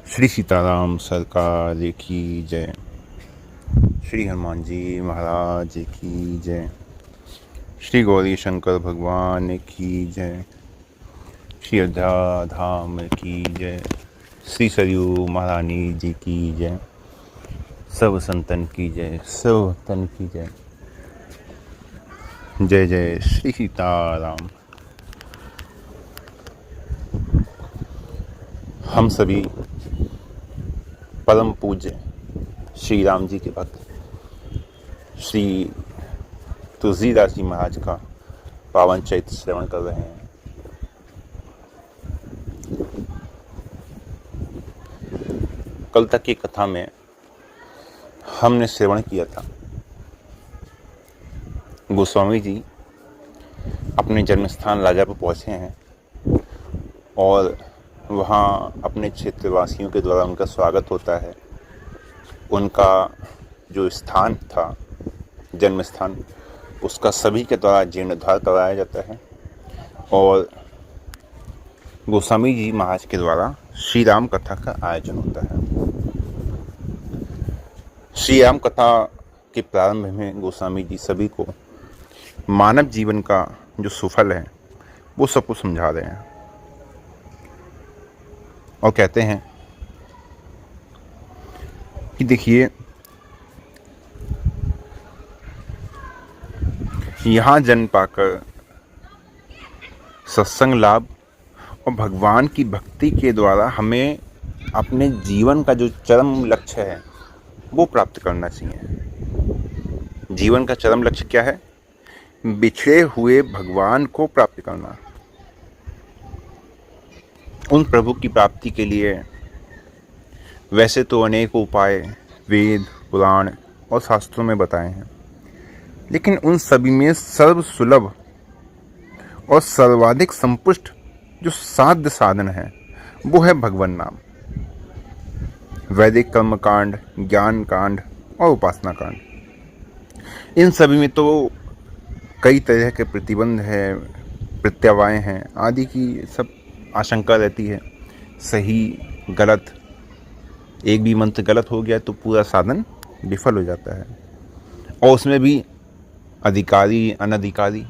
श्री सीताराम सरकार की जय। श्री हनुमान जी महाराज की जय। श्री गौरी शंकर भगवान की जय। श्री अयोध्या धाम की जय। श्री सरयू महारानी जी की जय। सब संतन की जय, सब भक्तन की जय। जय जय श्री सीताराम। हम सभी परम पूज्य श्री राम जी के भक्त श्री तुलसीदास जी महाराज का पावन चरित्र श्रवण कर रहे हैं। कल तक की कथा में हमने श्रवण किया था गोस्वामी जी अपने जन्म स्थान राजापुर पहुंचे हैं और वहाँ अपने क्षेत्रवासियों के द्वारा उनका स्वागत होता है। उनका जो स्थान था, जन्म स्थान, उसका सभी के द्वारा जीर्णोद्धार करवाया जाता है और गोस्वामी जी महाराज के द्वारा श्री राम कथा का आयोजन होता है। श्री राम कथा के प्रारंभ में गोस्वामी जी सभी को मानव जीवन का जो सुफल है वो सबको समझा रहे हैं और कहते हैं कि देखिए, यहाँ जन्म पाकर सत्संग लाभ और भगवान की भक्ति के द्वारा हमें अपने जीवन का जो चरम लक्ष्य है वो प्राप्त करना चाहिए। जीवन का चरम लक्ष्य क्या है? बिछड़े हुए भगवान को प्राप्त करना। उन प्रभु की प्राप्ति के लिए वैसे तो अनेक उपाय वेद, पुराण और शास्त्रों में बताए हैं, लेकिन उन सभी में सर्वसुलभ और सर्वाधिक संपुष्ट जो साध्य साधन है वो है भगवान नाम। वैदिक कर्म कांड, ज्ञान कांड और उपासना कांड, इन सभी में तो कई तरह के प्रतिबंध है, प्रत्यवाएं हैं आदि की सब आशंका रहती है। सही गलत, एक भी मंत्र गलत हो गया तो पूरा साधन विफल हो जाता है। और उसमें भी अधिकारी अनधिकारी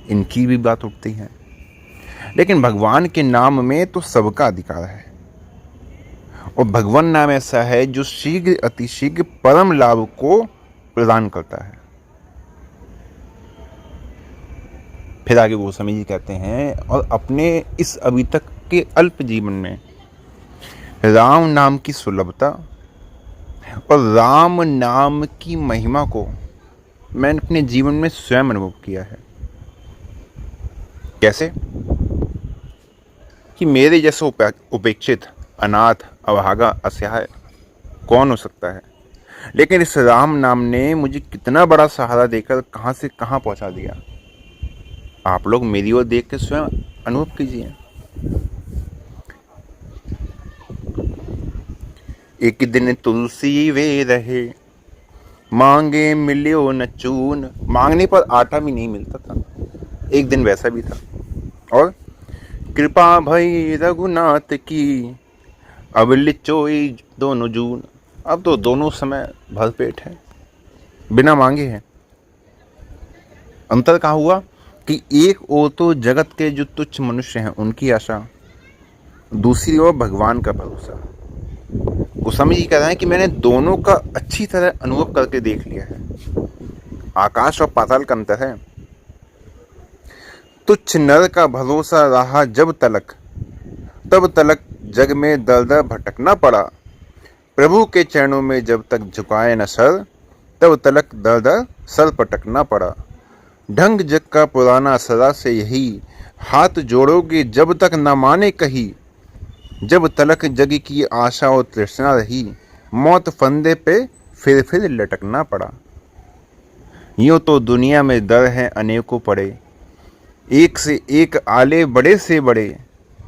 इनकी भी बात उठती है। लेकिन भगवान के नाम में तो सबका अधिकार है और भगवान नाम ऐसा है जो शीघ्र अतिशीघ्र परम लाभ को प्रदान करता है। फिर आगे गोस्वामी जी कहते हैं, और अपने इस अभी तक के अल्प जीवन में राम नाम की सुलभता और राम नाम की महिमा को मैंने अपने जीवन में स्वयं अनुभव किया है। कैसे? कि मेरे जैसा उपेक्षित, अनाथ, अभागा, असहाय कौन हो सकता है, लेकिन इस राम नाम ने मुझे कितना बड़ा सहारा देकर कहां से कहां पहुंचा दिया। आप लोग मेरी ओर देख के स्वयं अनुभव कीजिए। एक दिन तुलसी वे रहे, मांगे मिलियो न चून। मांगने पर आटा भी नहीं मिलता था, एक दिन वैसा भी था। और कृपा भई रघुनाथ की, अब लिचोई दोनों जून। अब तो दोनों समय भरपेट है, बिना मांगे हैं। अंतर कहाँ हुआ कि एक ओर तो जगत के जो तुच्छ मनुष्य हैं उनकी आशा, दूसरी ओर भगवान का भरोसा। गोस्वामी जी कह रहे हैं कि मैंने दोनों का अच्छी तरह अनुभव करके देख लिया है। आकाश और पाताल का अंतर है। तुच्छ नर का भरोसा रहा जब तलक, तब तलक जग में दर दर भटकना पड़ा। प्रभु के चरणों में जब तक झुकाए न सर, तब तलक दर दर सर पटकना पड़ा। ढंग जग का पुराना सदा से यही, हाथ जोड़ोगे जब तक न माने कही। जब तलक जग की आशा और तृष्णा रही, मौत फंदे पे फिर लटकना पड़ा। यूं तो दुनिया में दर हैं अनेकों पड़े, एक से एक आले बड़े से बड़े।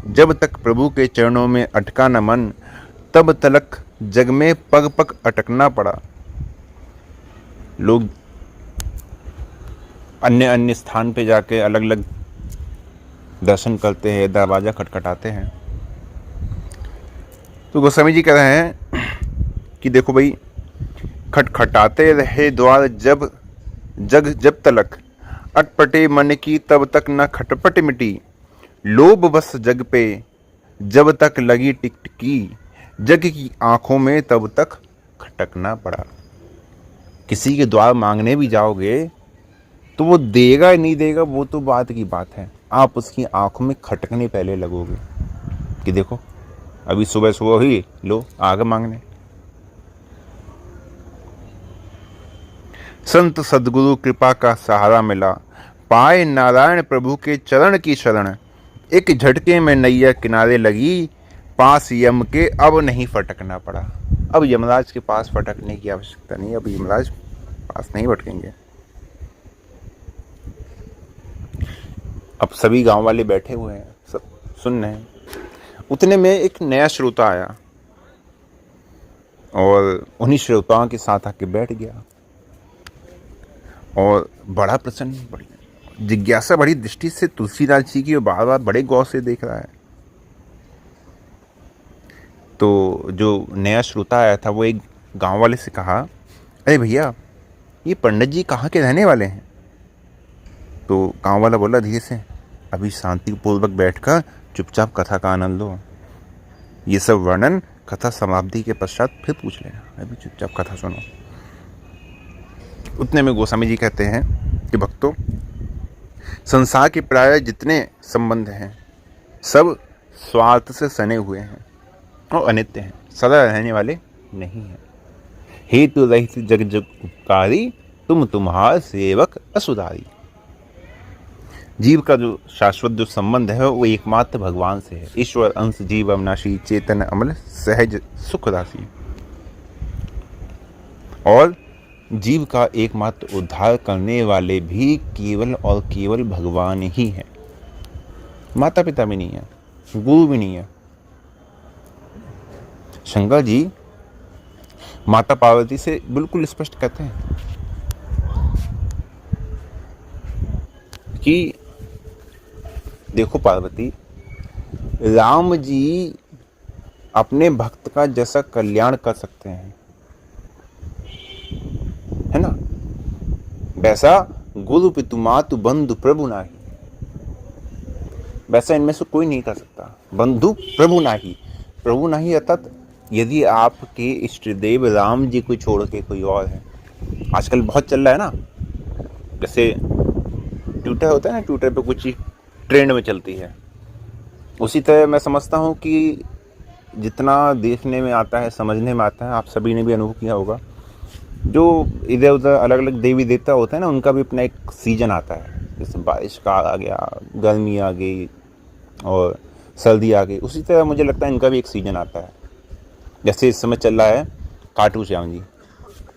जब तक प्रभु के चरणों में अटका न मन, तब तलक जग में पग पग अटकना पड़ा। लोग अन्य अन्य स्थान पे जाके अलग अलग दर्शन करते हैं, दरवाजा खटखटाते हैं, तो गोस्वामी जी कह रहे हैं कि देखो भाई, खटखटाते रहे द्वार जब तलक, अटपटे मन की तब तक न खटपट मिटी, लोभ बस जग पे जब तक लगी टिकटिकी, जग की आंखों में तब तक खटकना पड़ा। किसी के द्वार मांगने भी जाओगे तो वो देगा या नहीं देगा वो तो बात की बात है, आप उसकी आंखों में खटकने पहले लगोगे कि देखो अभी सुबह सुबह ही लो आगे मांगने। संत सदगुरु कृपा का सहारा मिला, पाए नारायण प्रभु के चरण की शरण, एक झटके में नैया किनारे लगी, पास यम के अब नहीं फटकना पड़ा। अब यमराज के पास फटकने की आवश्यकता नहीं, अब यमराज पास नहीं भटकेंगे। अब सभी गांव वाले बैठे हुए हैं, सब सुन रहे हैं। उतने में एक नया श्रोता आया और उन्हीं श्रोताओं के साथ आके बैठ गया और बड़ा प्रसन्न, बड़ी जिज्ञासा, बड़ी दृष्टि से तुलसीदास जी की बार बार बड़े गौर से देख रहा है। तो जो नया श्रोता आया था वो एक गांव वाले से कहा, अरे भैया ये पंडित जी कहाँ के रहने वाले हैं? तो गांव वाला बोला धीरे से, अभी शांतिपूर्वक बैठकर चुपचाप कथा का आनंद लो, ये सब वर्णन कथा समाप्ति के पश्चात फिर पूछ लेना, अभी चुपचाप कथा सुनो। उतने में गोस्वामी जी कहते हैं कि भक्तों, संसार के प्राय जितने संबंध हैं सब स्वार्थ से सने हुए हैं और अनित्य हैं, सदा रहने वाले नहीं हैं। हेतु रहित जग जग उपकारी, तुम तुम्हार सेवक असुधारी। जीव का जो शाश्वत जो संबंध है वो एकमात्र भगवान से है। ईश्वर अंश जीव अविनाशी, चेतन अमल, सहज सुख राशि। और जीव का एकमात्र उद्धार करने वाले भी केवल और केवल भगवान ही है, माता पिता भी नहीं है, गुरु भी नहीं है। शंकर जी माता पार्वती से बिल्कुल स्पष्ट कहते हैं कि देखो पार्वती, राम जी अपने भक्त का जैसा कल्याण कर सकते हैं, है ना, वैसा गुरु पितु मातु बंधु प्रभु नाही, वैसा इनमें से कोई नहीं कर सकता। बंधु प्रभु नाही, प्रभु नाही अर्थात यदि आपके इष्ट देव राम जी को छोड़ के कोई और है। आजकल बहुत चल रहा है ना, जैसे ट्विटर होता है ना, ट्विटर पे कुछ ट्रेंड में चलती है, उसी तरह मैं समझता हूँ कि जितना देखने में आता है, समझने में आता है, आप सभी ने भी अनुभव किया होगा, जो इधर उधर अलग अलग देवी देवता होते हैं ना, उनका भी अपना एक सीजन आता है। जैसे बारिश का आ गया, गर्मी आ गई और सर्दी आ गई, उसी तरह मुझे लगता है इनका भी एक सीजन आता है। जैसे इस समय चल रहा है खाटू श्याम जी,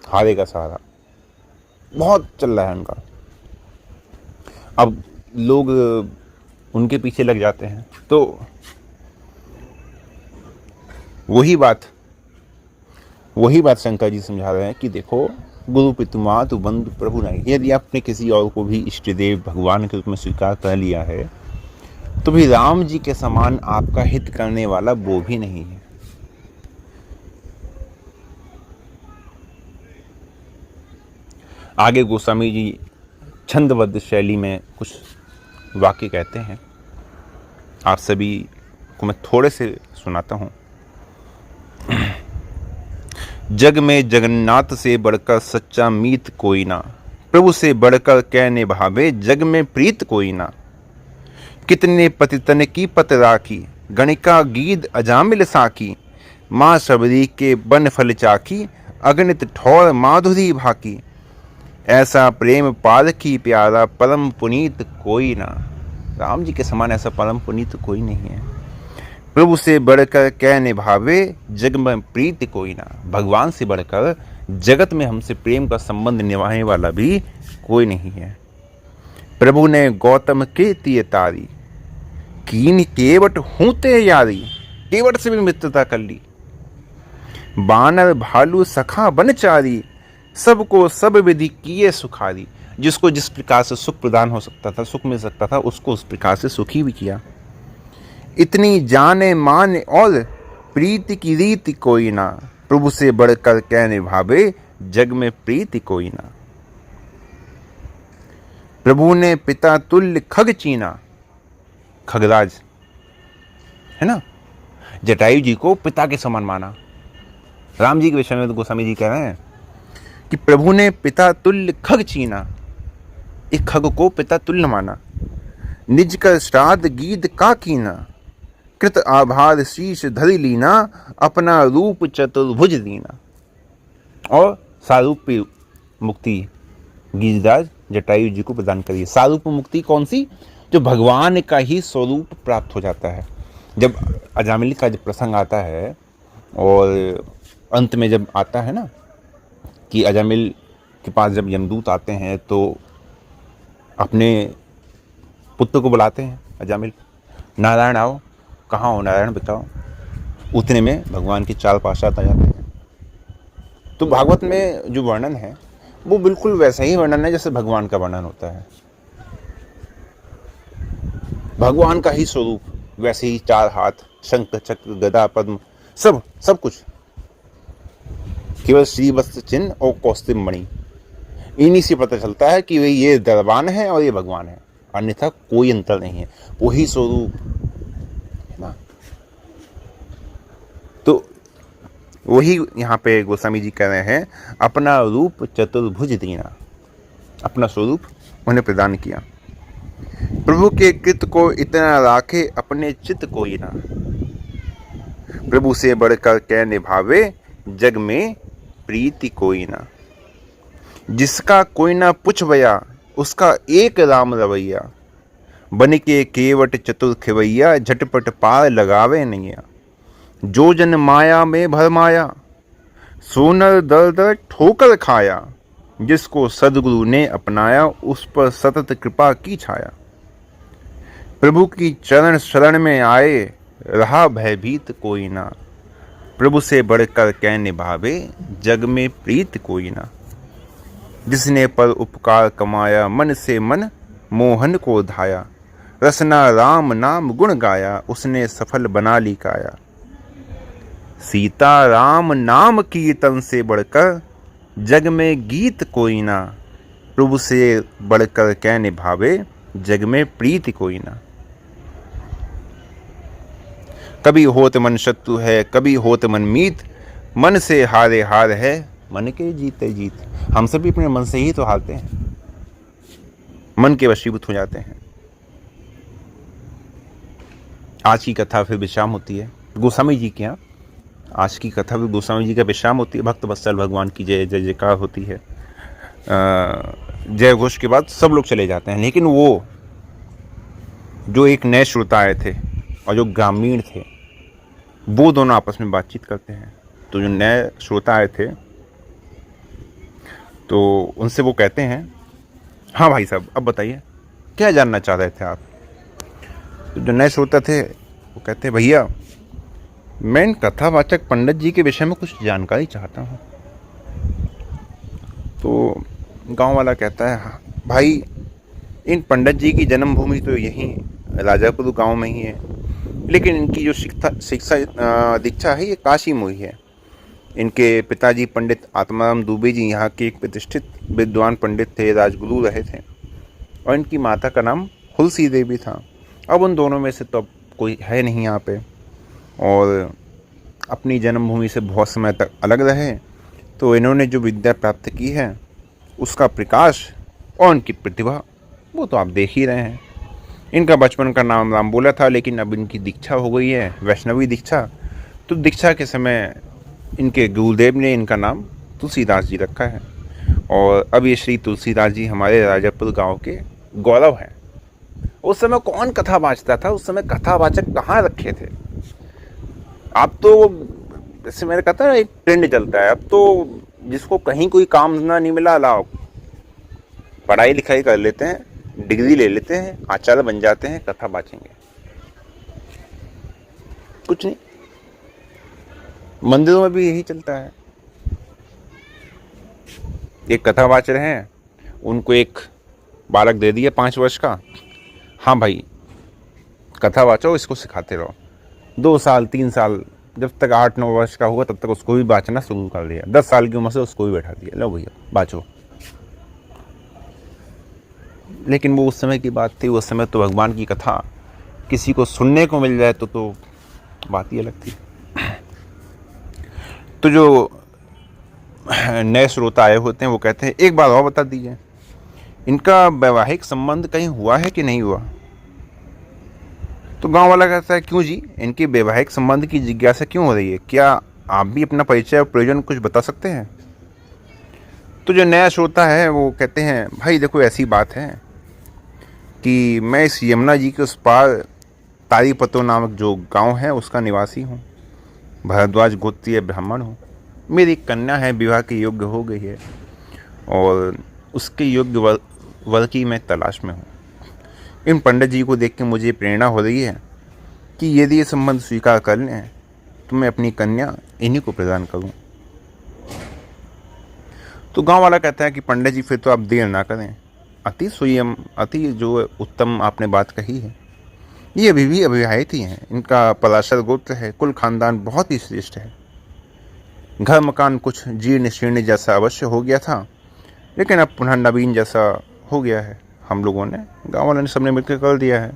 हारे का सहारा, बहुत चल रहा है उनका। अब लोग उनके पीछे लग जाते हैं, तो वही बात शंकर जी समझा रहे हैं कि देखो, गुरु पितु मातु बंधु प्रभु नहीं। यदि आपने किसी और को भी इष्ट देव भगवान के रूप में स्वीकार कर लिया है तो भी राम जी के समान आपका हित करने वाला वो भी नहीं है। आगे गोस्वामी जी छंदबद्ध शैली में कुछ वाक्य कहते हैं, आप सभी को मैं थोड़े से सुनाता हूँ। जग में जगन्नाथ से बढ़कर सच्चा मीत कोई ना, प्रभु से बढ़कर कै निभावे जग में प्रीत कोई ना। कितने पतितन की पत राखी, गणिका गीद अजामिल साकी, माँ सबरी के बन फल चाकी, अगणित ठौर माधुरी भाकी। ऐसा प्रेम पारखी प्यारा, परम पुनीत कोई ना। राम जी के समान ऐसा परम पुनीत कोई नहीं है। प्रभु से बढ़कर कै निभावे जग में प्रीत कोई ना, भगवान से बढ़कर जगत में हमसे प्रेम का संबंध निभाने वाला भी कोई नहीं है। प्रभु ने गौतम के तिय तारी, कीन केवट हूते यारी, केवट से भी मित्रता कर ली। बानर भालू सखा बनचारी, सबको सब विधि किए सुखारी। जिसको जिस प्रकार से सुख प्रदान हो सकता था, सुख मिल सकता था, उसको उस प्रकार से सुखी भी किया। इतनी जाने मान और प्रीति की रीति कोई ना, प्रभु से बढ़कर क्या निभावे, जग में प्रीति कोई ना। प्रभु ने पिता तुल्य खग चीना, खगराज है ना, जटायु जी को पिता के समान माना। राम जी के विषय में तो गोस्वामी जी कह रहे हैं कि प्रभु ने पिता तुल्य खग चीना, एक खग को पिता तुल्य माना। निज कर श्राद्ध गीत का कीना, कृत आभार शीश धरि लीना, अपना रूप चतुर्भुज दीना। और सारूप्य मुक्ति गिरिराज जटायु जी को प्रदान करिए। सारूप्य मुक्ति कौन सी? जो भगवान का ही स्वरूप प्राप्त हो जाता है। जब अजामिल का जब प्रसंग आता है और अंत में जब आता है ना कि अजामिल के पास जब यमदूत आते हैं तो अपने पुत्र को बुलाते हैं अजामिल, नारायण आओ, कहाँ हो नारायण बताओ। उतने में भगवान के चाल पाशात आ जाते हैं। तो भागवत में जो वर्णन है वो बिल्कुल वैसा ही वर्णन है जैसे भगवान का वर्णन होता है। भगवान का ही स्वरूप, वैसे ही चार हाथ, शंख चक्र गदा पद्म, सब कुछ, केवल श्रीवत्स चिन्ह और कौस्तुभ मणि, इन्हीं से पता चलता है कि ये दरबान है और ये भगवान है, अन्यथा कोई अंतर नहीं है, वही स्वरूप है ना। तो वही यहाँ पे गोस्वामी जी कह रहे हैं, अपना रूप चतुर्भुज दीना, अपना स्वरूप उन्हें प्रदान किया। प्रभु के कृत को इतना राखे, अपने चित्त कोई ना, प्रभु से बढ़कर क्या निभावे, जग में प्रीति कोई ना। जिसका कोई ना पुछवया, उसका एक राम रवैया, बन के केवट चतुर खिवैया, झटपट पार लगावे नैया। जो जन माया में भरमाया, सोनर दर दर ठोकर खाया, जिसको सदगुरु ने अपनाया, उस पर सतत कृपा की छाया। प्रभु की चरण शरण में आए, रहा भयभीत कोई ना, प्रभु से बढ़कर क्या निभावे, जग में प्रीत कोई ना। जिसने पर उपकार कमाया, मन से मन मोहन को धाया, रसना राम नाम गुण गाया, उसने सफल बना ली काया। सीता राम नाम कीर्तन से बढ़कर, जग में गीत कोई ना, प्रभु से बढ़कर क्या निभावे, जग में प्रीति कोई ना। कभी होत मन शत्रु है, कभी होत मन मीत, मन से हारे हार है, मन के जीते जीत। हम सभी अपने मन से ही तो हारते हैं, मन के वशीभूत हो जाते हैं। आज की कथा फिर विश्राम होती है गोस्वामी जी के यहाँ। आज की कथा भी गोस्वामी जी का विश्राम होती है। भक्त वत्सल भगवान की जय जय जयकार होती है। जय घोष के बाद सब लोग चले जाते हैं, लेकिन वो जो एक नए श्रोता आए थे और जो ग्रामीण थे, वो दोनों आपस में बातचीत करते हैं। तो जो नए श्रोता आए थे तो उनसे वो कहते हैं, हाँ भाई साहब अब बताइए क्या जानना चाह रहे थे आप। तो जो नए श्रोता थे वो कहते हैं, भैया मैं इन कथावाचक पंडित जी के विषय में कुछ जानकारी चाहता हूँ। तो गांव वाला कहता है, हाँ भाई इन पंडित जी की जन्मभूमि तो यहीं राजापुर गांव में ही है, लेकिन इनकी जो शिक्षा दीक्षा है ये काशी में हुई है। इनके पिताजी पंडित आत्माराम दुबे जी यहाँ के एक प्रतिष्ठित विद्वान पंडित थे, राजगुरु रहे थे, और इनकी माता का नाम हुलसी देवी था। अब उन दोनों में से तो अब कोई है नहीं यहाँ पे, और अपनी जन्मभूमि से बहुत समय तक अलग रहे। तो इन्होंने जो विद्या प्राप्त की है उसका प्रकाश और उनकी प्रतिभा वो तो आप देख ही रहे हैं। इनका बचपन का नाम राम बोला था, लेकिन अब इनकी दीक्षा हो गई है वैष्णवी दीक्षा। तो दीक्षा के समय इनके गुरुदेव ने इनका नाम तुलसीदास जी रखा है, और अब ये श्री तुलसीदास जी हमारे राजापुर गांव के गौरव हैं। उस समय कौन कथा बाँचता था? उस समय कथावाचक कहाँ रखे थे? अब तो जैसे मैंने कहा था ना, एक ट्रेंड चलता है। अब तो जिसको कहीं कोई काम ना नहीं मिला, लाओ पढ़ाई लिखाई कर लेते हैं, डिग्री ले लेते हैं, आचार्य बन जाते हैं, कथा बाँचेंगे। कुछ नहीं, मंदिरों में भी यही चलता है। एक कथावाचक हैं, उनको एक बालक दे दिया 5 वर्ष का, हाँ भाई कथा वाचो, इसको सिखाते रहो। 2 साल 3 साल जब तक 8-9 वर्ष का हुआ तब तक उसको भी बाँचना शुरू कर दिया। 10 साल की उम्र से उसको भी बैठा दिया, लो भैया बाँचो। लेकिन वो उस समय की बात थी, उस समय तो भगवान की कथा किसी को सुनने को मिल जाए तो बात ही अलग थी। तो जो नए श्रोता आए होते हैं वो कहते हैं एक बात और बता दीजिए, इनका वैवाहिक संबंध कहीं हुआ है कि नहीं हुआ? तो गांव वाला कहता है क्यों जी, इनके वैवाहिक संबंध की जिज्ञासा क्यों हो रही है? क्या आप भी अपना परिचय और प्रयोजन कुछ बता सकते हैं? तो जो नया श्रोता है वो कहते हैं भाई देखो ऐसी बात है कि मैं इस यमुना जी के उस पार तारीपतो नामक जो गांव है उसका निवासी हूँ, भारद्वाज गोत्रीय ब्राह्मण हूँ। मेरी एक कन्या है, विवाह के योग्य हो गई है और उसके योग्य वर की मैं तलाश में हूँ। इन पंडित जी को देख के मुझे प्रेरणा हो रही है कि यदि ये संबंध स्वीकार कर लें तो मैं अपनी कन्या इन्हीं को प्रदान करूँ। तो गांव वाला कहता है कि पंडित जी फिर तो आप देर ना करें, अति सुयम अति जो उत्तम आपने बात कही है। ये अभी भी अविवाहित ही हैं, इनका पराशर गोत्र है, कुल खानदान बहुत ही श्रेष्ठ है। घर मकान कुछ जीर्ण शीर्ण जैसा अवश्य हो गया था, लेकिन अब पुनः नवीन जैसा हो गया है। हम लोगों ने, गाँव वालों ने सबने मिलकर कर दिया है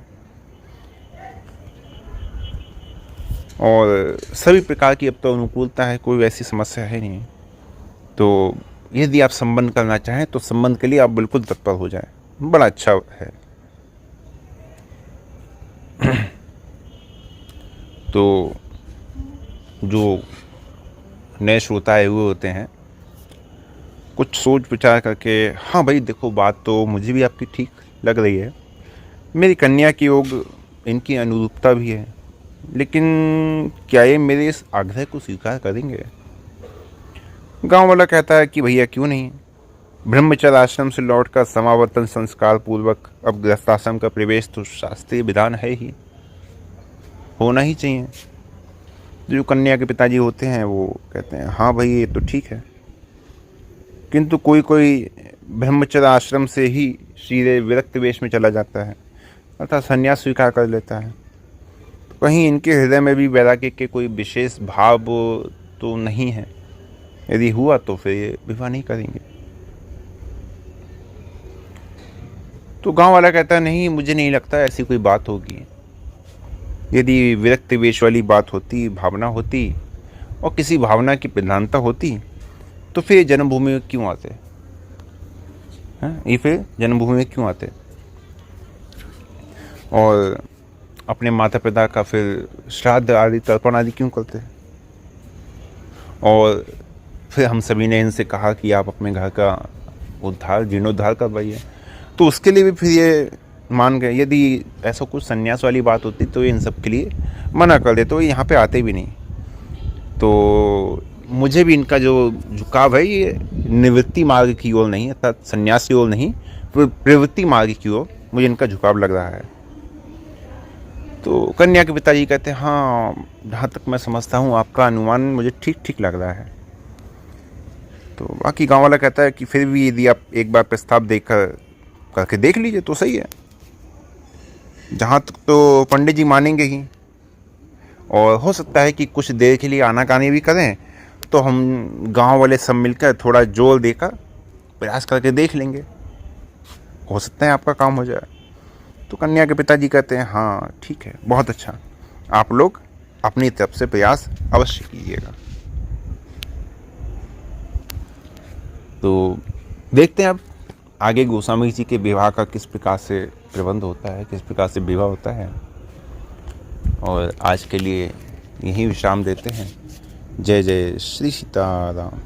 और सभी प्रकार की अब तो अनुकूलता है, कोई वैसी समस्या है नहीं। तो यदि आप संबंध करना चाहें तो संबंध के लिए आप बिल्कुल तत्पर हो जाएं, बड़ा अच्छा है। तो जो नए श्रोता आए हुए होते हैं कुछ सोच विचार करके, हाँ भाई देखो बात तो मुझे भी आपकी ठीक लग रही है, मेरी कन्या की ओर इनकी अनुरूपता भी है, लेकिन क्या ये मेरे इस आग्रह को स्वीकार करेंगे? गांव वाला कहता है कि भैया क्यों नहीं, ब्रह्मचर्य आश्रम से लौटकर समावर्तन संस्कार पूर्वक अब गृहस्थाश्रम का प्रवेश तो शास्त्रीय विधान है ही, होना ही चाहिए। जो कन्या के पिताजी होते हैं वो कहते हैं हाँ भाई ये तो ठीक है, किंतु कोई कोई ब्रह्मचर्य आश्रम से ही सीधे विरक्त वेश में चला जाता है, अर्थात संन्यास स्वीकार कर लेता है। तो कहीं इनके हृदय में भी वैराग्य के कोई विशेष भाव तो नहीं है, यदि हुआ तो फिर ये विवाह नहीं करेंगे। तो गांव वाला कहता है नहीं, मुझे नहीं लगता ऐसी कोई बात होगी। यदि विरक्त वेश वाली बात होती, भावना होती और किसी भावना की प्रधानता होती तो फिर जन्मभूमि में क्यों आते हैं? ये फिर जन्मभूमि में क्यों आते और अपने माता पिता का फिर श्राद्ध आदि तर्पण आदि क्यों करते? और फिर हम सभी ने इनसे कहा कि आप अपने घर का उद्धार जीर्णोद्धार करवाइए, तो उसके लिए भी फिर ये मान गए। यदि ऐसा कुछ संन्यास वाली बात होती तो ये इन सब के लिए मना कर देते, तो ये यहाँ पे आते भी नहीं। तो मुझे भी इनका जो झुकाव है ये निवृत्ति मार्ग की ओर नहीं, अर्थात संन्यास की ओर नहीं, प्रवृत्ति मार्ग की ओर मुझे इनका झुकाव लग रहा है। तो कन्या के पिताजी कहते हैं हाँ, जहाँ तक मैं समझता हूँ आपका अनुमान मुझे ठीक ठीक लग रहा है। तो बाकी गाँव वाला कहता है कि फिर भी यदि आप एक बार प्रस्ताव करके देख लीजिए तो सही है। जहाँ तक तो पंडित जी मानेंगे ही, और हो सकता है कि कुछ देर के लिए आनाकानी भी करें, तो हम गांव वाले सब मिलकर थोड़ा जोर देकर प्रयास करके देख लेंगे, हो सकता है आपका काम हो जाए। तो कन्या के पिताजी कहते हैं हाँ ठीक है, बहुत अच्छा, आप लोग अपनी तरफ से प्रयास अवश्य कीजिएगा। तो देखते हैं अब आगे गोस्वामी जी के विवाह का किस प्रकार से प्रबंध होता है, किस प्रकार से विवाह होता है। और आज के लिए यहीं विश्राम देते हैं। जय जय श्री सीताराम।